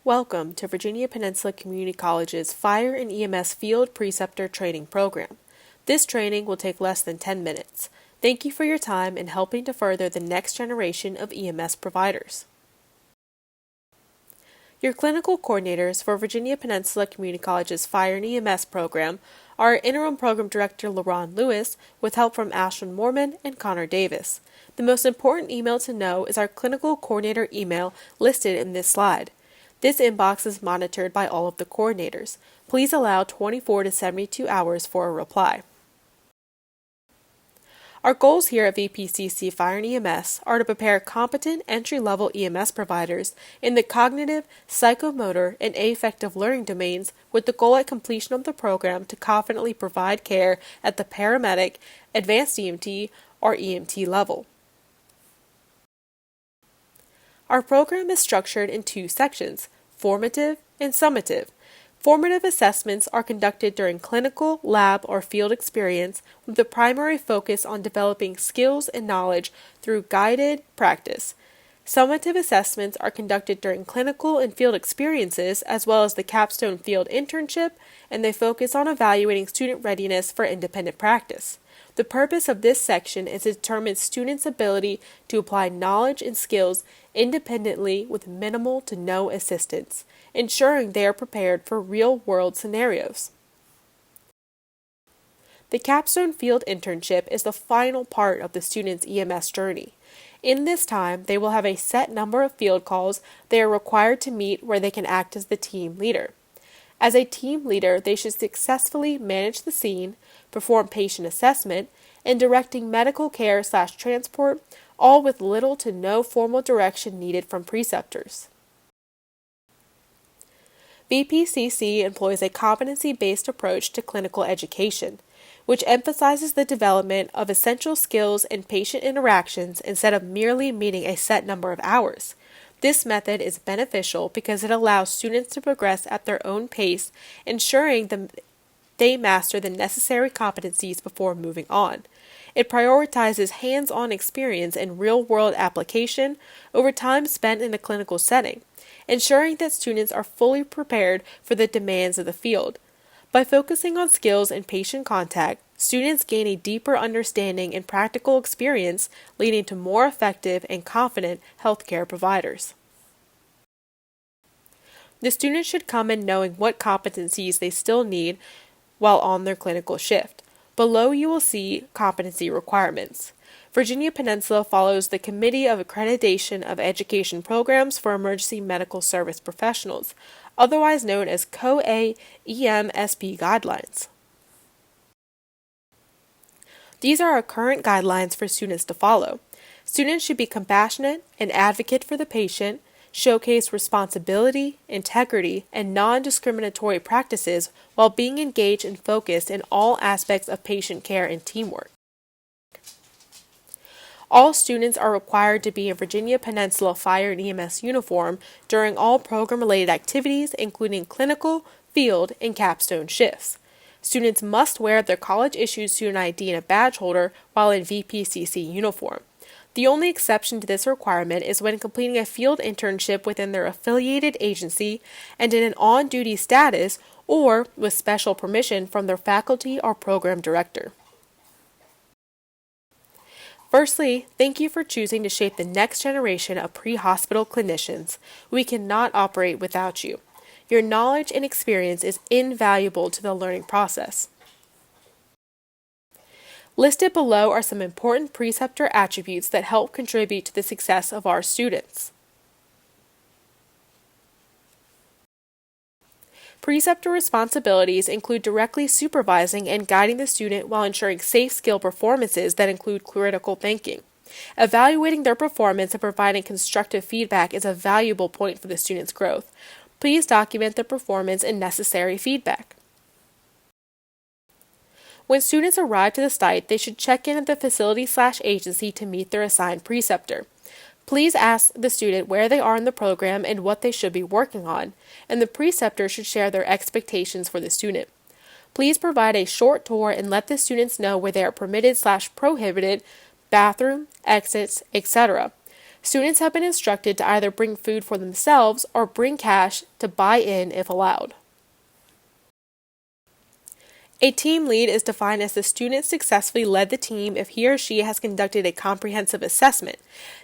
Welcome to Virginia Peninsula Community College's Fire and EMS Field Preceptor Training Program. This training will take less than 10 minutes. Thank you for your time in helping to further the next generation of EMS providers. Your clinical coordinators for Virginia Peninsula Community College's Fire and EMS program are Interim Program Director LaRon Lewis with help from Ashton Mormon and Connor Davis. The most important email to know is our clinical coordinator email listed in this slide. This inbox is monitored by all of the coordinators. Please allow 24 to 72 hours for a reply. Our goals here at VPCC Fire and EMS are to prepare competent entry-level EMS providers in the cognitive, psychomotor, and affective learning domains with the goal at completion of the program to confidently provide care at the paramedic, advanced EMT, or EMT level. Our program is structured in two sections, formative and summative. Formative assessments are conducted during clinical, lab, or field experience with the primary focus on developing skills and knowledge through guided practice. Summative assessments are conducted during clinical and field experiences as well as the capstone field internship, and they focus on evaluating student readiness for independent practice. The purpose of this section is to determine students' ability to apply knowledge and skills independently with minimal to no assistance, ensuring they are prepared for real-world scenarios. The capstone field internship is the final part of the student's EMS journey. In this time, they will have a set number of field calls they are required to meet where they can act as the team leader. As a team leader, they should successfully manage the scene, perform patient assessment, and directing medical care/transport, all with little to no formal direction needed from preceptors. VPCC employs a competency-based approach to clinical education, which emphasizes the development of essential skills and patient interactions instead of merely meeting a set number of hours. This method is beneficial because it allows students to progress at their own pace, ensuring they master the necessary competencies before moving on. It prioritizes hands-on experience and real-world application over time spent in a clinical setting, ensuring that students are fully prepared for the demands of the field. By focusing on skills and patient contact, students gain a deeper understanding and practical experience, leading to more effective and confident healthcare providers. The students should come in knowing what competencies they still need while on their clinical shift. Below you will see competency requirements. Virginia Peninsula follows the Committee of Accreditation of Education Programs for Emergency Medical Service Professionals, otherwise known as COA-EMSP guidelines. These are our current guidelines for students to follow. Students should be compassionate and advocate for the patient, showcase responsibility, integrity, and non-discriminatory practices while being engaged and focused in all aspects of patient care and teamwork. All students are required to be in Virginia Peninsula Fire and EMS uniform during all program-related activities, including clinical, field, and capstone shifts. Students must wear their college-issued student ID and a badge holder while in VPCC uniform. The only exception to this requirement is when completing a field internship within their affiliated agency and in an on-duty status or with special permission from their faculty or program director. Firstly, thank you for choosing to shape the next generation of pre-hospital clinicians. We cannot operate without you. Your knowledge and experience is invaluable to the learning process. Listed below are some important preceptor attributes that help contribute to the success of our students. Preceptor responsibilities include directly supervising and guiding the student while ensuring safe skill performances that include critical thinking. Evaluating their performance and providing constructive feedback is a valuable point for the student's growth. Please document the performance and necessary feedback. When students arrive to the site, they should check in at the facility/agency to meet their assigned preceptor. Please ask the student where they are in the program and what they should be working on, and the preceptor should share their expectations for the student. Please provide a short tour and let the students know where they are permitted/prohibited, bathroom, exits, etc. Students have been instructed to either bring food for themselves or bring cash to buy in if allowed. A team lead is defined as the student successfully led the team if he or she has conducted a comprehensive assessment,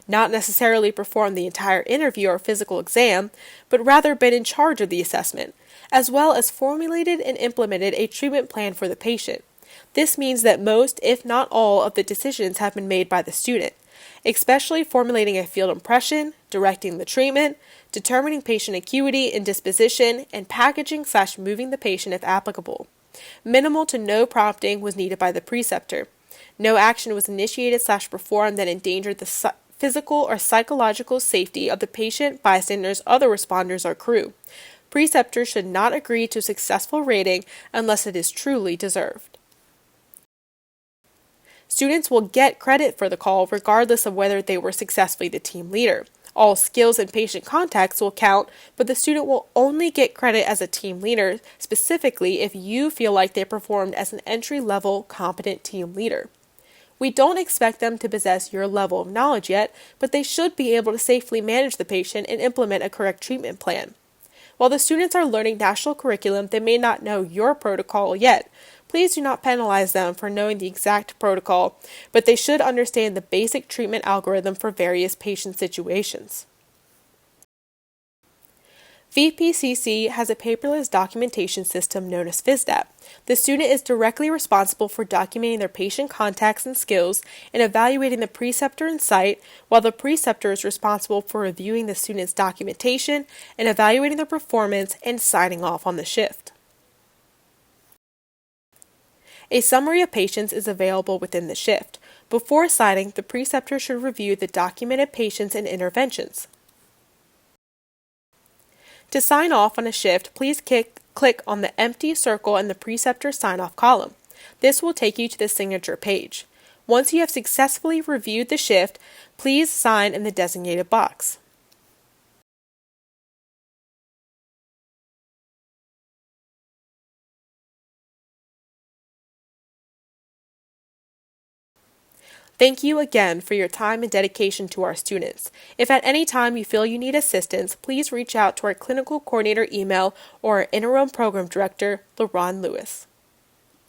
not necessarily performed the entire interview or physical exam, but rather been in charge of the assessment, as well as formulated and implemented a treatment plan for the patient. This means that most, if not all, of the decisions have been made by the student, especially formulating a field impression, directing the treatment, determining patient acuity and disposition, and packaging/moving the patient if applicable. Minimal to no prompting was needed by the preceptor. No action was initiated/performed that endangered the physical or psychological safety of the patient, bystanders, other responders, or crew. Preceptors should not agree to successful rating unless it is truly deserved. Students will get credit for the call regardless of whether they were successfully the team leader. All skills and patient contacts will count, but the student will only get credit as a team leader, specifically if you feel like they performed as an entry-level competent team leader. We don't expect them to possess your level of knowledge yet, but they should be able to safely manage the patient and implement a correct treatment plan. While the students are learning national curriculum, they may not know your protocol yet. Please do not penalize them for knowing the exact protocol, but they should understand the basic treatment algorithm for various patient situations. VPCC has a paperless documentation system known as FISDAP. The student is directly responsible for documenting their patient contacts and skills and evaluating the preceptor and site, while the preceptor is responsible for reviewing the student's documentation and evaluating their performance and signing off on the shift. A summary of patients is available within the shift. Before signing, the preceptor should review the documented patients and interventions. To sign off on a shift, please click on the empty circle in the preceptor sign-off column. This will take you to the signature page. Once you have successfully reviewed the shift, please sign in the designated box. Thank you again for your time and dedication to our students. If at any time you feel you need assistance, please reach out to our clinical coordinator email or our interim program director, LaRon Lewis.